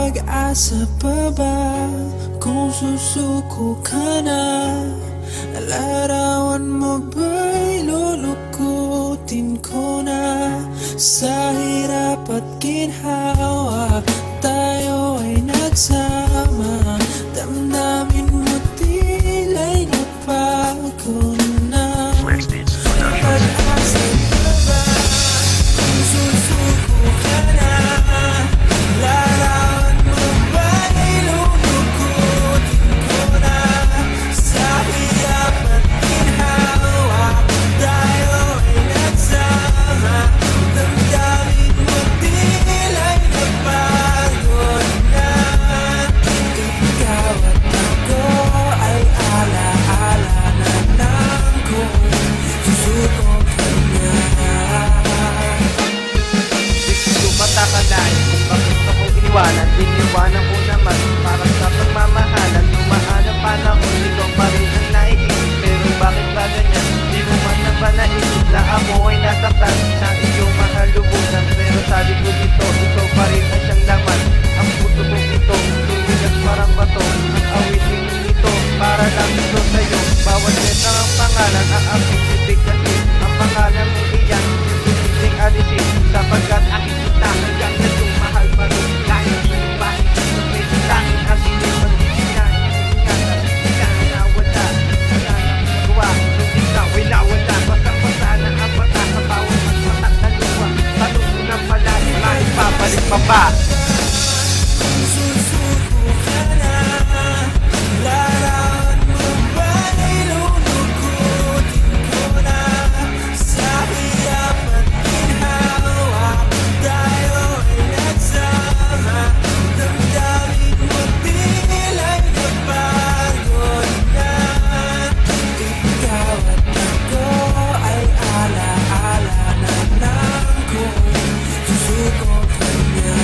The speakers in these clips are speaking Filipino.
pag-asa pa ba kung susuko ka na? Larawan mo ba'y lulukutin ko na? Sa hirap at ginhawa tayo ay nagsama. Damdamin mo tila'y napago na. Pag-asa pa ba kung susuko ka na? Larawan mo ba'y lulukutin ko na? Sa hirap at ginhawa tayo ay nagsama. Damdamin mo tila'y napagod na. Ikaw at ako ay alaala na lang kung susuko ka na. Matakalan kung bakit ako iniwanan. Iniwanan ko naman para sa pagmamahalan. Lumaan ang panahon, ikaw pa rin ang naiisip. Pero bakit ba ganyan? Di mo man na ba naisip na ako ay nasaktan sa iyong mahalubunan? Pero sa likod nito, ikaw pa rin ang siyang laman. Ang puto kong ito, tumigas parang bato. Ang awitin nito, para lang ito sa'yo. Bawat letra ang pangalan, ang aking bibig kasi ang pangalan mo iyan, hindi alisin. Sapagkat aking kita hanggang na yung mahal pa rin. Kahit yung bahit sa pwede langit ang hindi magigingnan. Ingatan, ikaw na wala. Wala nang magawa, nung ikaw ay nawala. Basang-basa na ang mata sa bawat magmatak na luwa. Tanong mo ng malalim, maipapalik pa ba? Susuko ka na? Larawan mo ba'y lulukutin ko na? Sa hirap at ginhawa tayo ay nagsama. Damdamin mo tila'y napagod na. Ikaw at ako ay alaala na lang kung susuko ka na.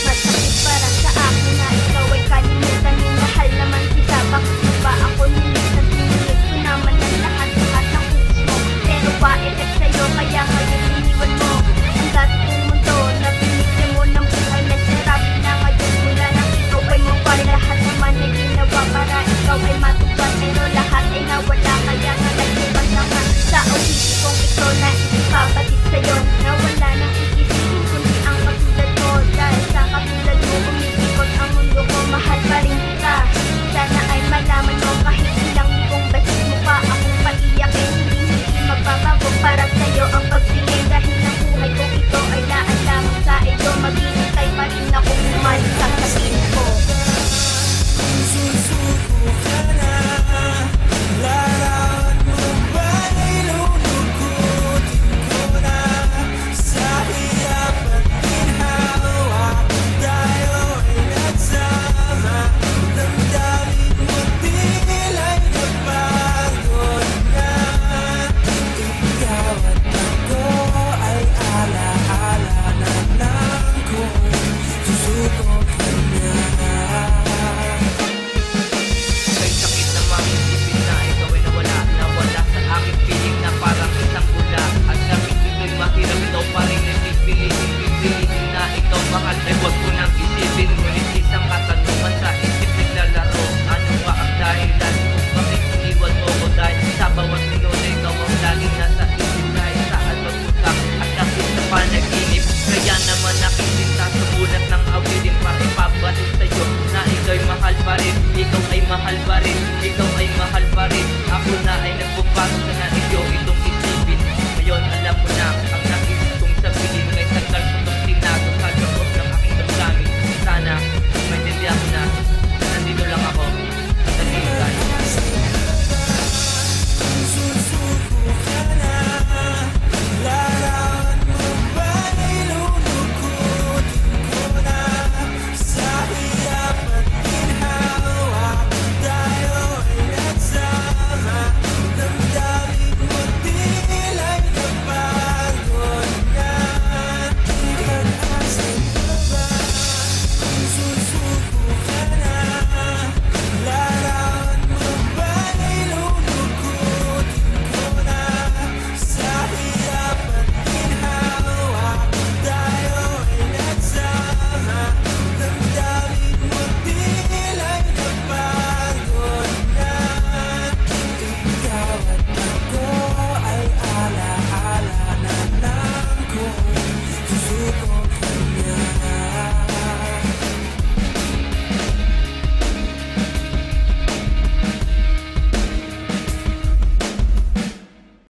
Masakit para sa akin na ikaw ay kalimutan mo. Mahal naman kita, bakit mo ba ako nilisan? Tinulad ko naman ang lahat ng puso mo. Pero pa-effect sa'yo, kaya ngayon iniwan mo ang dati kong mundo na binigyan mo ng buhay. Nagsarabi na ngayon mula nang ikaw ay mawala. Lahat naman ay ginawa para ikaw ay matupad. Pero lahat ay nawala, kaya nga nagsipan naman sa ulit kong ito na ipapalit sa'yo. Nawala nang iisipin kundi ang katulad mo. Dahil sa katulad mo umiikot ang mundo ko. Mahal pa rin kita, sana ay malaman mo. Kahit ilang likong beses mo pa akong paiyakin, hindi magbabago para sa'yo ang pagbigay. Dahil ang buhay kong ito ay laan lamang sa iyo. Maghihintay pa rin akong umalis sa kapatid ko. Susuko ka na? Larawan mo ba'y lulukutin ko na? Sa hirap at ginhawa tayo ay nagsama. Damdamin mo tila'y napagod na. Ikaw at ako ay alaala na lang kung susuko ka na. May sakit na makikipin na ikaw ay nawala. Nawala sa aking piling na parang isang bula. At sabi ito'y mahirap, ikaw pa rin nagpipilitin na ikaw mahal. Ay huwag ko nang isipin, ngunit isang